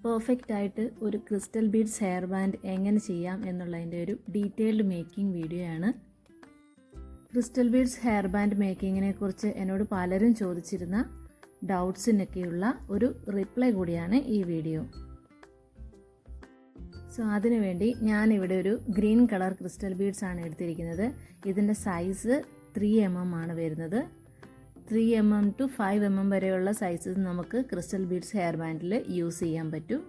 Perfect ആയിട്ട് ഒരു crystal beads hair band എങ്ങനെ ചെയ്യാം എന്നുള്ളതിൻ്റെ ഒരു ഡീറ്റെയിൽഡ് മേക്കിംഗ് വീഡിയോ ആണ്. ക്രിസ്റ്റൽ ബീഡ്സ് ഹെയർ ബാൻഡ് മേക്കിങ്ങിനെ കുറിച്ച് എന്നോട് പലരും ചോദിച്ചിരുന്ന ഡൗട്ട്സിനൊക്കെയുള്ള ഒരു റിപ്ലൈ കൂടിയാണ് ഈ വീഡിയോ. സോ അതിനുവേണ്ടി ഞാനിവിടെ ഒരു ഗ്രീൻ കളർ ക്രിസ്റ്റൽ ബീഡ്സ് ആണ് എടുത്തിരിക്കുന്നത്. ഇതിൻ്റെ സൈസ് 3 mm ആണ് വരുന്നത്. 3 mm to 5 mm വരെയുള്ള സൈസസ് നമുക്ക് ക്രിസ്റ്റൽ ബീഡ്സ് ഹെയർ ബാൻഡിൽ യൂസ് ചെയ്യാൻ പറ്റും.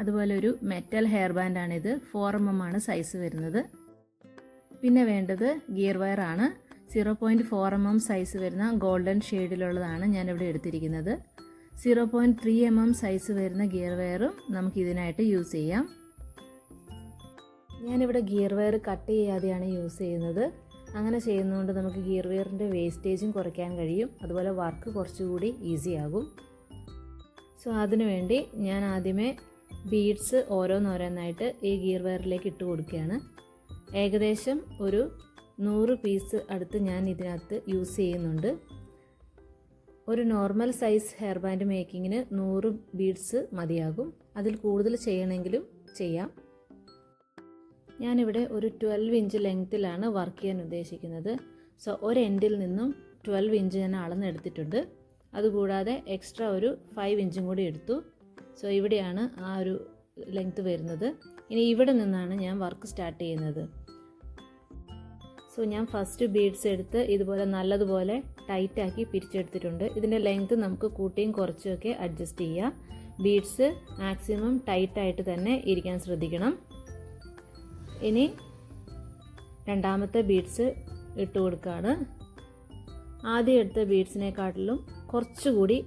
അതുപോലെ ഒരു മെറ്റൽ ഹെയർ ബാൻഡാണിത്. 4 mm ആണ് സൈസ് വരുന്നത്. പിന്നെ വേണ്ടത് ഗിയർ വയർ ആണ്. 0.4 mm സൈസ് വരുന്ന ഗോൾഡൻ ഷെയ്ഡിലുള്ളതാണ് ഞാനിവിടെ എടുത്തിരിക്കുന്നത്. 0.3 mm സൈസ് വരുന്ന ഗിയർ വയറും നമുക്ക് ഇതിനായിട്ട് യൂസ് ചെയ്യാം. ഞാനിവിടെ ഗിയർ വയർ കട്ട് ചെയ്യാതെയാണ് യൂസ് ചെയ്യുന്നത്. അങ്ങനെ ചെയ്യുന്നതുകൊണ്ട് നമുക്ക് ഗിയർ വയറിൻ്റെ വേസ്റ്റേജും കുറയ്ക്കാൻ കഴിയും. അതുപോലെ വർക്ക് കുറച്ചുകൂടി ഈസി ആകും. സോ അതിനുവേണ്ടി ഞാൻ ആദ്യമേ ബീഡ്സ് ഓരോന്നോരോന്നായിട്ട് ഈ ഗിയർ വയറിലേക്ക് ഇട്ട് കൊടുക്കുകയാണ്. ഏകദേശം ഒരു 100 പീസ് അടുത്ത് ഞാൻ ഇതിനകത്ത് യൂസ് ചെയ്യുന്നുണ്ട്. ഒരു നോർമൽ സൈസ് ഹെയർ ബാൻഡ് മേക്കിങ്ങിന് 100 ബീഡ്സ് മതിയാകും. അതിൽ കൂടുതൽ ചെയ്യണമെങ്കിലും ചെയ്യാം. ഞാനിവിടെ ഒരു 12 ഇഞ്ച് ലെങ്ത്തിലാണ് വർക്ക് ചെയ്യാൻ ഉദ്ദേശിക്കുന്നത്. സോ ഒരു എൻഡിൽ നിന്നും 12 ഇഞ്ച് ഞാൻ അളന്നെടുത്തിട്ടുണ്ട്. അതുകൂടാതെ എക്സ്ട്രാ ഒരു 5 ഇഞ്ചും കൂടി എടുത്തു. സോ ഇവിടെയാണ് ആ ഒരു ലെങ്ത്ത് വരുന്നത്. ഇനി ഇവിടെ നിന്നാണ് ഞാൻ വർക്ക് സ്റ്റാർട്ട് ചെയ്യുന്നത്. സോ ഞാൻ ഫസ്റ്റ് ബീഡ്സ് എടുത്ത് ഇതുപോലെ നല്ലതുപോലെ ടൈറ്റാക്കി പിരിച്ചെടുത്തിട്ടുണ്ട്. ഇതിൻ്റെ ലെങ്ത്ത് നമുക്ക് കൂട്ടിയും കുറച്ചുമൊക്കെ അഡ്ജസ്റ്റ് ചെയ്യാം. ബീഡ്സ് മാക്സിമം ടൈറ്റായിട്ട് തന്നെ ഇരിക്കാൻ ശ്രദ്ധിക്കണം. ഇനി രണ്ടാമത്തെ ബീഡ്സ് ഇട്ട് കൊടുക്കുകയാണ്. ആദ്യം എടുത്ത ബീഡ്സിനെക്കാട്ടിലും കുറച്ചുകൂടി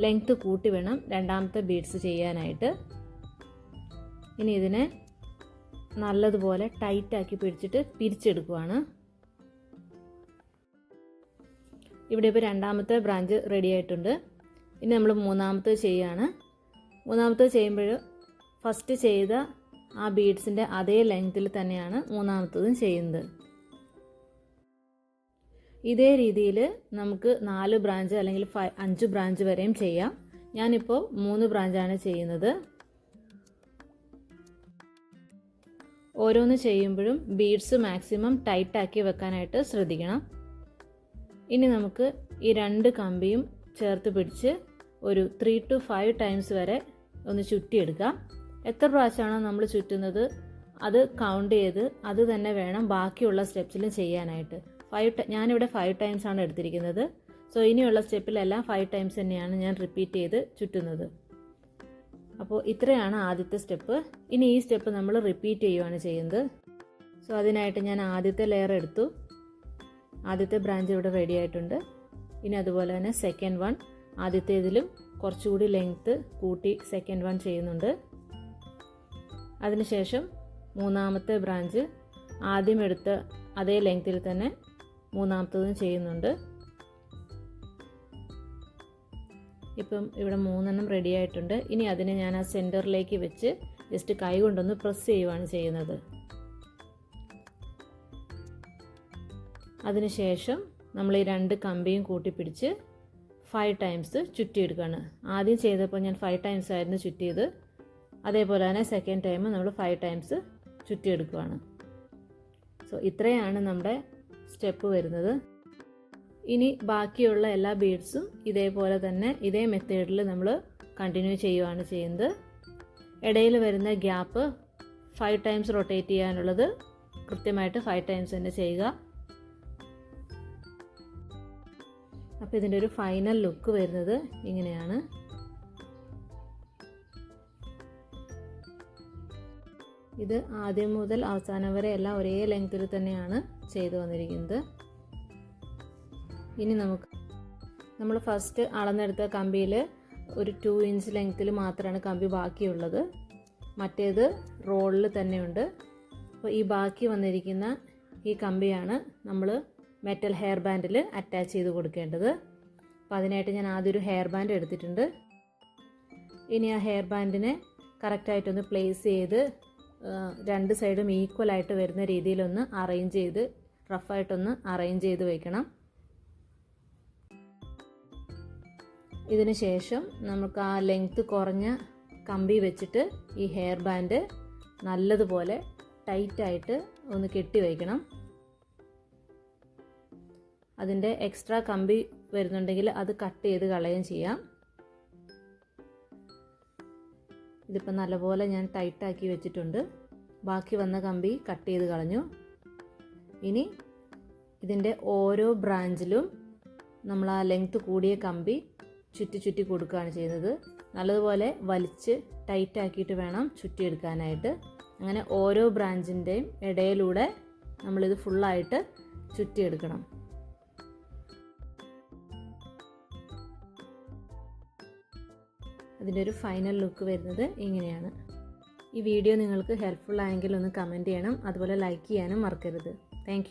ലെങ്ത്ത് കൂട്ടി വേണം രണ്ടാമത്തെ ബീഡ്സ് ചെയ്യാനായിട്ട്. ഇനി ഇതിനെ നല്ലതുപോലെ ടൈറ്റാക്കി പിടിച്ചിട്ട് പിരിച്ചെടുക്കുകയാണ്. ഇവിടെ ഇപ്പോൾ രണ്ടാമത്തെ ബ്രാഞ്ച് റെഡി ആയിട്ടുണ്ട്. ഇനി നമ്മൾ മൂന്നാമത്തെ ചെയ്യുകയാണ്. മൂന്നാമത്തെ ചെയ്യുമ്പോൾ ഫസ്റ്റ് ചെയ്ത ആ ബീഡ്സിൻ്റെ അതേ ലെങ്ത്തിൽ തന്നെയാണ് മൂന്നാമത്തതും ചെയ്യുന്നത്. ഇതേ രീതിയിൽ നമുക്ക് 4 ബ്രാഞ്ച് അല്ലെങ്കിൽ 5 ബ്രാഞ്ച് വരെയും ചെയ്യാം. ഞാനിപ്പോൾ 3 ബ്രാഞ്ചാണ് ചെയ്യുന്നത്. ഓരോന്ന് ചെയ്യുമ്പോഴും ബീഡ്സ് മാക്സിമം ടൈറ്റാക്കി വെക്കാനായിട്ട് ശ്രദ്ധിക്കണം. ഇനി നമുക്ക് ഈ 2 കമ്പിയും ചേർത്ത് പിടിച്ച് ഒരു 3 to 5 ടൈംസ് വരെ ഒന്ന് ചുറ്റിയെടുക്കാം. എത്ര പ്രാവശ്യമാണോ നമ്മൾ ചുറ്റുന്നത് അത് കൗണ്ട് ചെയ്ത് അത് തന്നെ വേണം ബാക്കിയുള്ള സ്റ്റെപ്സിലും ചെയ്യാനായിട്ട്. ഞാനിവിടെ 5 ടൈംസ് ആണ് എടുത്തിരിക്കുന്നത്. സോ ഇനിയുള്ള സ്റ്റെപ്പിലെല്ലാം 5 ടൈംസ് തന്നെയാണ് ഞാൻ റിപ്പീറ്റ് ചെയ്ത് ചുറ്റുന്നത്. അപ്പോൾ ഇത്രയാണ് ആദ്യത്തെ സ്റ്റെപ്പ്. ഇനി ഈ സ്റ്റെപ്പ് നമ്മൾ റിപ്പീറ്റ് ചെയ്യുകയാണ് ചെയ്യുന്നത്. സോ അതിനായിട്ട് ഞാൻ ആദ്യത്തെ ലെയർ എടുത്തു. ആദ്യത്തെ ബ്രാഞ്ച് ഇവിടെ റെഡി ആയിട്ടുണ്ട്. ഇനി അതുപോലെ തന്നെ സെക്കൻഡ് വൺ, ആദ്യത്തേതിലും കുറച്ചുകൂടി ലെങ്ത്ത് കൂട്ടി സെക്കൻഡ് വൺ ചെയ്യുന്നുണ്ട്. അതിനുശേഷം മൂന്നാമത്തെ ബ്രാഞ്ച് ആദ്യം എടുത്ത അതേ ലെങ്ത്തിൽ തന്നെ മൂന്നാമത്തതും ചെയ്യുന്നുണ്ട്. ഇപ്പം ഇവിടെ 3 റെഡി ആയിട്ടുണ്ട്. ഇനി അതിനെ ഞാൻ ആ സെൻറ്ററിലേക്ക് വെച്ച് ജസ്റ്റ് കൈ കൊണ്ടൊന്ന് പ്രസ് ചെയ്യുകയാണ് ചെയ്യുന്നത്. അതിനുശേഷം നമ്മൾ ഈ 2 കമ്പിയും കൂട്ടിപ്പിടിച്ച് 5 ടൈംസ് ചുറ്റിയെടുക്കുകയാണ്. ആദ്യം ചെയ്തപ്പോൾ ഞാൻ 5 ടൈംസ് ആയിരുന്നു ചുറ്റിയത്. അതേപോലെ തന്നെ സെക്കൻഡ് ടൈം നമ്മൾ 5 ടൈംസ് ചുറ്റിയെടുക്കുകയാണ്. സോ ഇത്രയാണ് നമ്മുടെ സ്റ്റെപ്പ് വരുന്നത്. ഇനി ബാക്കിയുള്ള എല്ലാ ബീഡ്സും ഇതേപോലെ തന്നെ ഇതേ മെത്തേഡിൽ നമ്മൾ കണ്ടിന്യൂ ചെയ്യുകയാണ് ചെയ്യുന്നത്. ഇടയിൽ വരുന്ന ഗ്യാപ്പ് 5 ടൈംസ് റൊട്ടേറ്റ് ചെയ്യാനുള്ളത് കൃത്യമായിട്ട് 5 ടൈംസ് തന്നെ ചെയ്യുക. അപ്പോൾ ഇതിൻ്റെ ഒരു ഫൈനൽ ലുക്ക് വരുന്നത് ഇങ്ങനെയാണ്. ഇത് ആദ്യം മുതൽ അവസാനം വരെ എല്ലാം ഒരേ ലെങ്ത്തിൽ തന്നെയാണ് ചെയ്തു വന്നിരിക്കുന്നത്. ഇനി നമ്മൾ ഫസ്റ്റ് അളന്നെടുത്ത കമ്പിയിൽ ഒരു 2 ഇഞ്ച് ലെങ്ത്തിൽ മാത്രമാണ് കമ്പി ബാക്കിയുള്ളത്. മറ്റേത് റോളിൽ തന്നെയുണ്ട്. അപ്പോൾ ഈ ബാക്കി വന്നിരിക്കുന്ന ഈ കമ്പിയാണ് നമ്മൾ മെറ്റൽ ഹെയർ ബാൻഡിൽ അറ്റാച്ച് ചെയ്ത് കൊടുക്കേണ്ടത്. അപ്പോൾ അതിനായിട്ട് ഞാൻ ആദ്യം ഒരു ഹെയർ ബാൻഡ് എടുത്തിട്ടുണ്ട്. ഇനി ആ ഹെയർ ബാൻഡിനെ കറക്റ്റായിട്ടൊന്ന് പ്ലേസ് ചെയ്ത് 2 സൈഡും ഈക്വലായിട്ട് വരുന്ന രീതിയിലൊന്ന് അറേഞ്ച് ചെയ്ത് റഫായിട്ടൊന്ന് അറേഞ്ച് ചെയ്ത് വയ്ക്കണം. ഇതിന് ശേഷം നമുക്ക് ആ ലെങ്ത് കുറഞ്ഞ കമ്പി വെച്ചിട്ട് ഈ ഹെയർ ബാൻഡ് നല്ലതുപോലെ ടൈറ്റായിട്ട് ഒന്ന് കെട്ടി വയ്ക്കണം. അതിൻ്റെ എക്സ്ട്രാ കമ്പി വരുന്നുണ്ടെങ്കിൽ അത് കട്ട് ചെയ്ത് കളയുകയും ചെയ്യാം. ഇതിപ്പോൾ നല്ലപോലെ ഞാൻ ടൈറ്റാക്കി വെച്ചിട്ടുണ്ട്. ബാക്കി വന്ന കമ്പി കട്ട് ചെയ്ത് കളഞ്ഞു. ഇനി ഇതിൻ്റെ ഓരോ ബ്രാഞ്ചിലും നമ്മൾ ആ ലെങ്ത് കൂടിയ കമ്പി ചുറ്റി കൊടുക്കുകയാണ് ചെയ്യുന്നത്. നല്ലതുപോലെ വലിച്ച് ടൈറ്റാക്കിയിട്ട് വേണം ചുറ്റിയെടുക്കാനായിട്ട്. അങ്ങനെ ഓരോ ബ്രാഞ്ചിൻ്റെയും ഇടയിലൂടെ നമ്മളിത് ഫുള്ളായിട്ട് ചുറ്റിയെടുക്കണം. അതിൻ്റെ ഒരു ഫൈനൽ ലുക്ക് വരുന്നത് ഇങ്ങനെയാണ്. ഈ വീഡിയോ നിങ്ങൾക്ക് ഹെൽപ്ഫുൾ ആയെങ്കിൽ ഒന്ന് കമൻറ്റ് ചെയ്യണം. അതുപോലെ ലൈക്ക് ചെയ്യാനും മറക്കരുത്. താങ്ക്